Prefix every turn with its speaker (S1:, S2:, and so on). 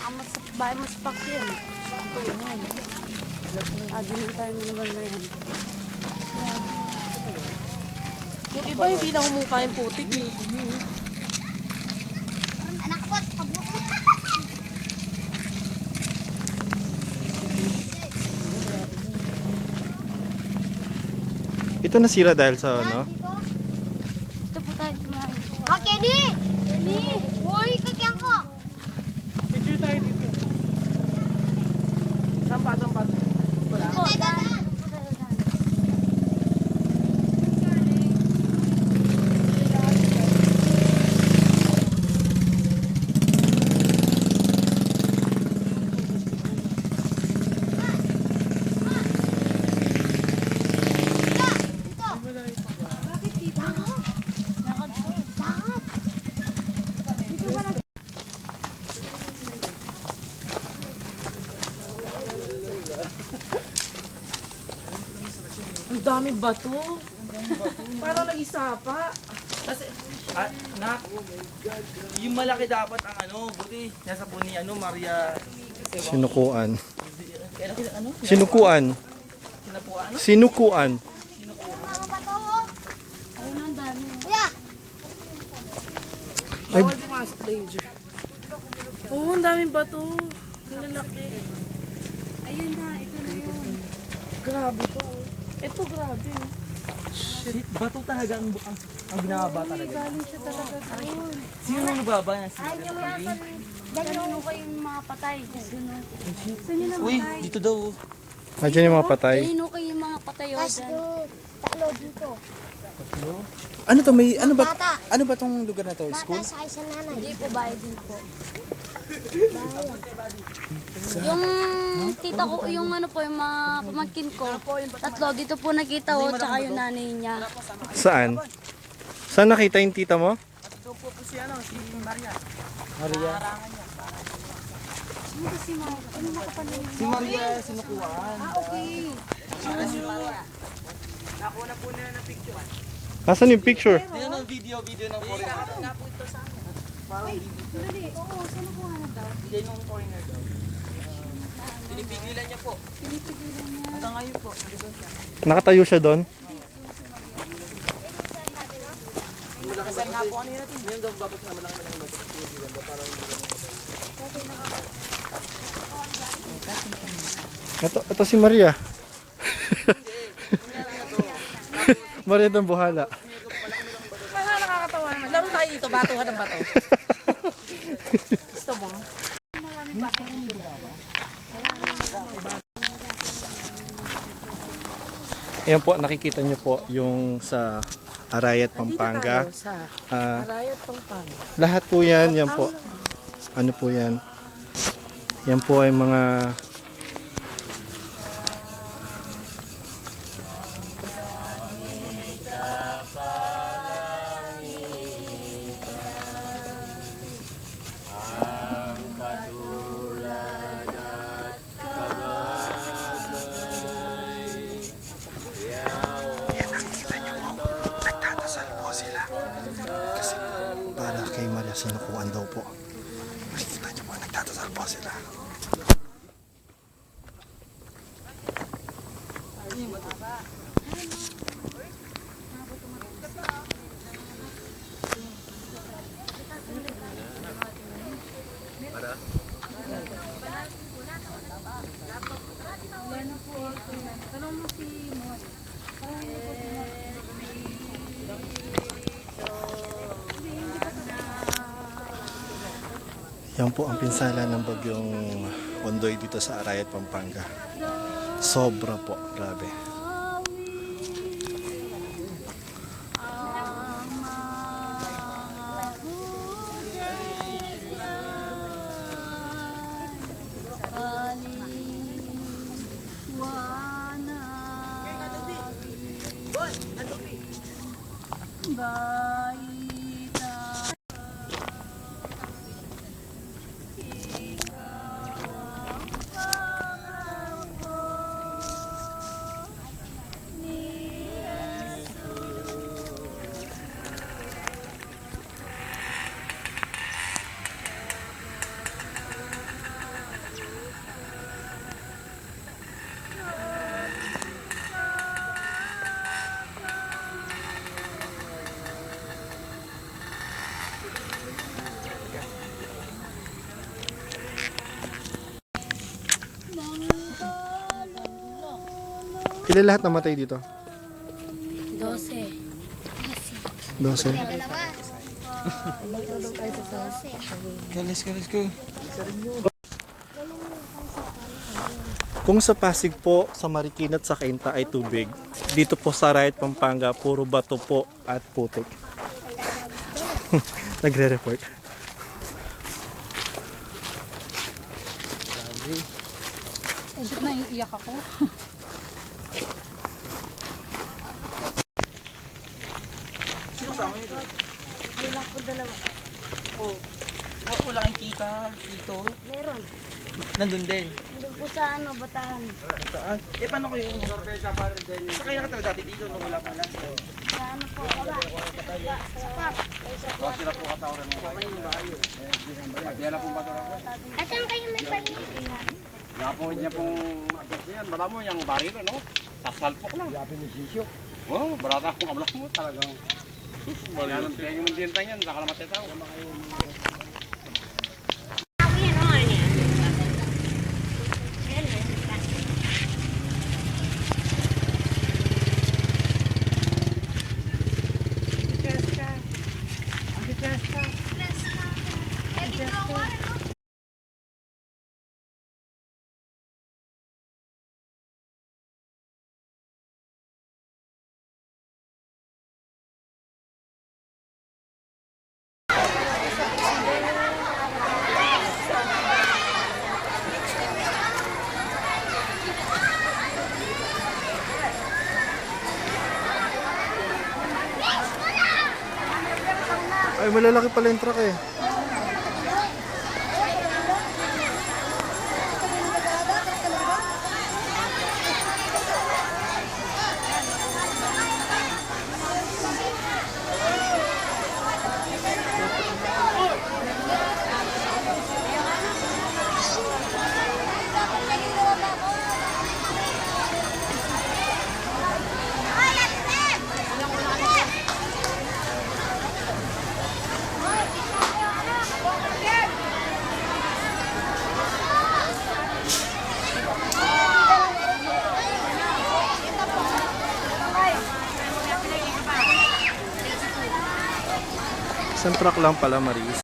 S1: Mas bahay mas pak yan. Adin tayo ng lugar na yan.
S2: Yung iba hindi na humuka yung putik eh.
S1: Anak ko, pabuk.
S3: Ito nasira dahil sa ano?
S1: Ito po tayo kumain. Kenny! Kenny! Uy, kakyan ko!
S2: Picture tayo dito. Sampa. Wala.
S1: Po, daan.
S2: Ang daming bato. Parang nag-isapa.
S4: Kasi, nak, yung malaki dapat ang buti, nasa po ni Maria,
S3: Sinukuan.
S4: ano?
S3: Sinukuan.
S4: Sinapuan?
S3: Sinukuan.
S1: Ayun ang dami. Kuya!
S2: Bawal pumasok, danger. Oo, ang daming bato. Ang lalaki.
S1: Ayun na, ito na yun.
S2: Grabe to. Ito, grabe.
S4: Shit, bato talaga ang binababa talaga.
S1: Galing siya talaga doon.
S4: Sino nang nababa yan?
S1: Ay, yung mga ganun ko yung mga patay. Saan yun ang
S4: Uy, dito daw.
S3: Nandiyan yung mga patay.
S1: Ganun ko yung mga patay o dyan. Talo dito.
S3: Ano to? Ano ba tong lugar na to? School?
S1: Sakay sa nanay. Hindi po, bahay din po. Yung tita ko, yung ano po, yung mga pamangkin ko, tatlo, dito po nakita ko, tsaka yung nanay niya.
S3: Saan? Saan nakita yung tita mo?
S4: Ito po si Maria.
S3: Maria.
S1: Sino si Mara? Ano makapanin?
S4: Si Maria, sinukuan.
S1: Okay.
S4: Nakuna po nila ng picture.
S3: Nasaan yung picture?
S4: Yan ang video ng foreigner.
S1: Dali, oo, saan ako hanap daw?
S4: Yan yung foreigner daw. Pinipigilan niya po.
S1: Pinipigilan niya.
S4: Hanggang ngayon po.
S3: Nakatayo siya doon.
S4: Kasi nga po kanina natin. Yung daw babot naman lang ng bato.
S3: Ito si Maria. Maria ng Buhala.
S2: Parang nakakatawa naman. Laro tayo dito, batuhan ng bato. Gusto mo?
S3: Ayan po, nakikita niyo po yung sa Arayat, Pampanga.
S2: Sa
S3: Ah,
S2: Arayat, Pampanga.
S3: lahat po yan po. Ano po yan? Yan po ay mga para kay Maria sinukuan daw po. Nakikita niyo po, nagtatasal po sila. Yan po ang pinsala ng bagyong Ondoy dito sa Arayat, Pampanga. Sobra po, grabe. Pila lahat namatay dito?
S1: 12.
S3: 12.
S4: Let's go.
S3: Kung sa Pasig po, sa Marikina at sa Cainta ay tubig, dito po sa Arayat, Pampanga, puro bato po at putik. Nagre-report.
S1: Naiiyak ako.
S4: Sino kasama nito?
S1: Bilang po dalawa.
S4: Oh. Wala kang kita dito.
S1: Meron.
S4: Nandun din.
S1: Doon po sa ano, Bataan.
S4: Saan? Eh, paano kayo? Sa kaya ka talaga dati dito nung wala pa lang.
S1: Sa ano po, wala. Sa park.
S4: Sila po katawran mo.
S1: Asan kayo may palit?
S5: Nga po niya pong agas yan. Bala mo yung barito, no? Sasalpok lang. Yapi ni Sisyo. Oh, barata akong ablas mo. Talagang. Yan ang pinag yung dintang yan. Saka naman tetaw.
S3: Ay, malalaki pala yung truck eh. Isang truck lang pala, Maris.